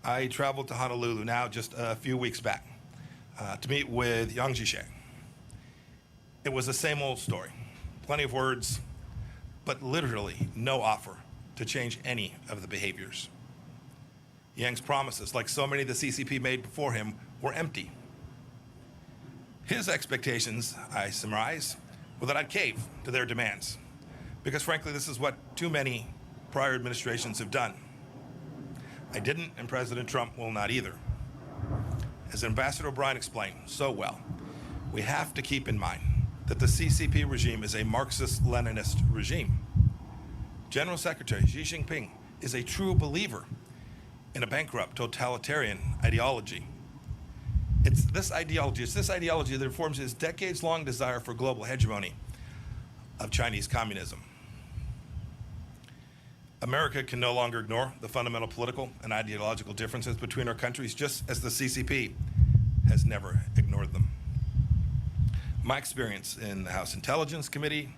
I traveled to Honolulu now just a few weeks back to meet with Yang Jiechi. It was the same old story. Plenty of words, but literally no offer to change any of the behaviors. Yang's promises, like so many the CCP made before him, were empty. His expectations, I surmise, were that I'd cave to their demands, because frankly, this is what too many prior administrations have done. I didn't, and President Trump will not either. As Ambassador O'Brien explained so well, we have to keep in mind that the CCP regime is a Marxist-Leninist regime. General Secretary Xi Jinping is a true believer in a bankrupt totalitarian ideology. It's this ideology that informs his decades-long desire for global hegemony of Chinese communism. America can no longer ignore the fundamental political and ideological differences between our countries, just as the CCP has never ignored them. My experience in the House Intelligence Committee,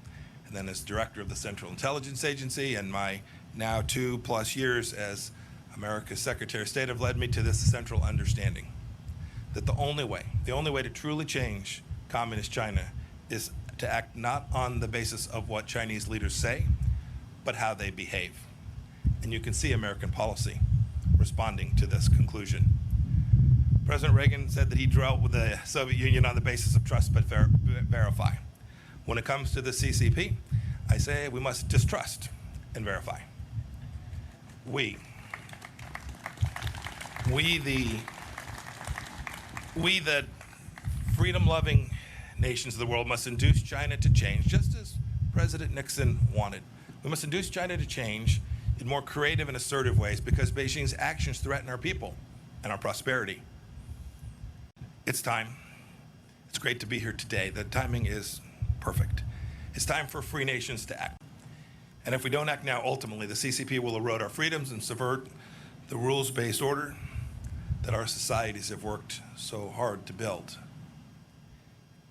and then as director of the Central Intelligence Agency, and my now 2+ years as America's Secretary of State have led me to this central understanding that the only way to truly change communist China is to act not on the basis of what Chinese leaders say, but how they behave. And you can see American policy responding to this conclusion. President Reagan said that he dealt with the Soviet Union on the basis of trust but verify. When it comes to the CCP, I say we must distrust and verify. We the freedom-loving nations of the world must induce China to change, just as President Nixon wanted. We must induce China to change in more creative and assertive ways because Beijing's actions threaten our people and our prosperity. It's time. It's great to be here today. The timing is perfect. It's time for free nations to act. And if we don't act now, ultimately, the CCP will erode our freedoms and subvert the rules-based order that our societies have worked so hard to build.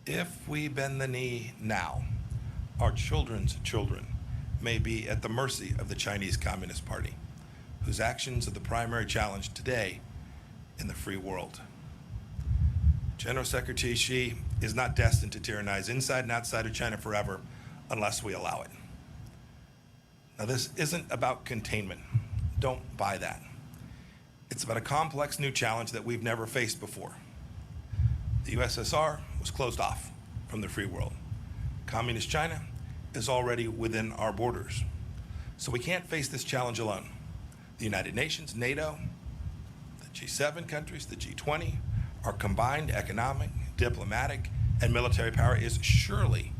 If we bend the knee now, our children's children may be at the mercy of the Chinese Communist Party, whose actions are the primary challenge today in the free world. General Secretary Xi is not destined to tyrannize inside and outside of China forever unless we allow it. Now, this isn't about containment. Don't buy that. It's about a complex new challenge that we've never faced before. The USSR was closed off from the free world. Communist China is already within our borders. So we can't face this challenge alone. The United Nations, NATO, the G7 countries, the G20, our combined economic, diplomatic, and military power is surely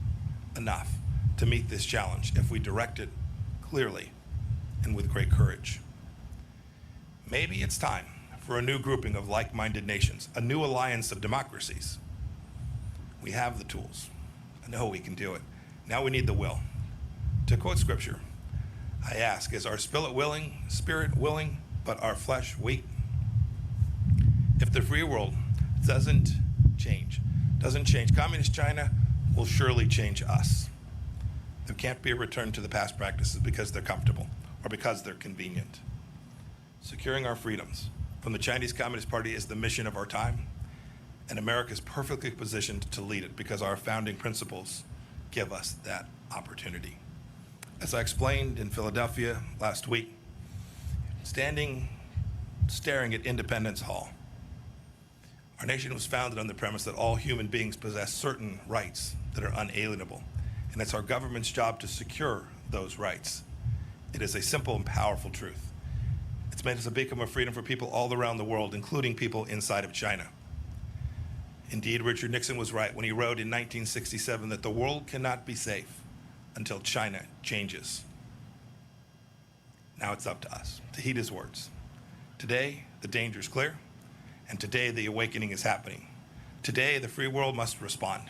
enough to meet this challenge if we direct it clearly and with great courage. Maybe it's time for a new grouping of like-minded nations, a new alliance of democracies. We have the tools. I know we can do it. Now we need the will. To quote scripture, I ask, is our spirit willing, but our flesh weak? If the free world doesn't change, communist China will surely change us. There can't be a return to the past practices because they're comfortable or because they're convenient. Securing our freedoms from the Chinese Communist Party is the mission of our time, and America is perfectly positioned to lead it because our founding principles give us that opportunity. As I explained in Philadelphia last week, staring at Independence Hall, our nation was founded on the premise that all human beings possess certain rights that are unalienable, and it's our government's job to secure those rights. It is a simple and powerful truth. It's made us a beacon of freedom for people all around the world, including people inside of China. Indeed, Richard Nixon was right when he wrote in 1967 that the world cannot be safe until China changes. Now it's up to us to heed his words. Today, the danger is clear, and today the awakening is happening. Today, the free world must respond.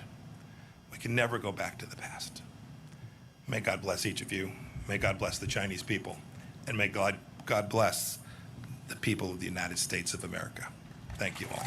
We can never go back to the past. May God bless each of you. May God bless the Chinese people, and may God bless the people of the United States of America. Thank you all.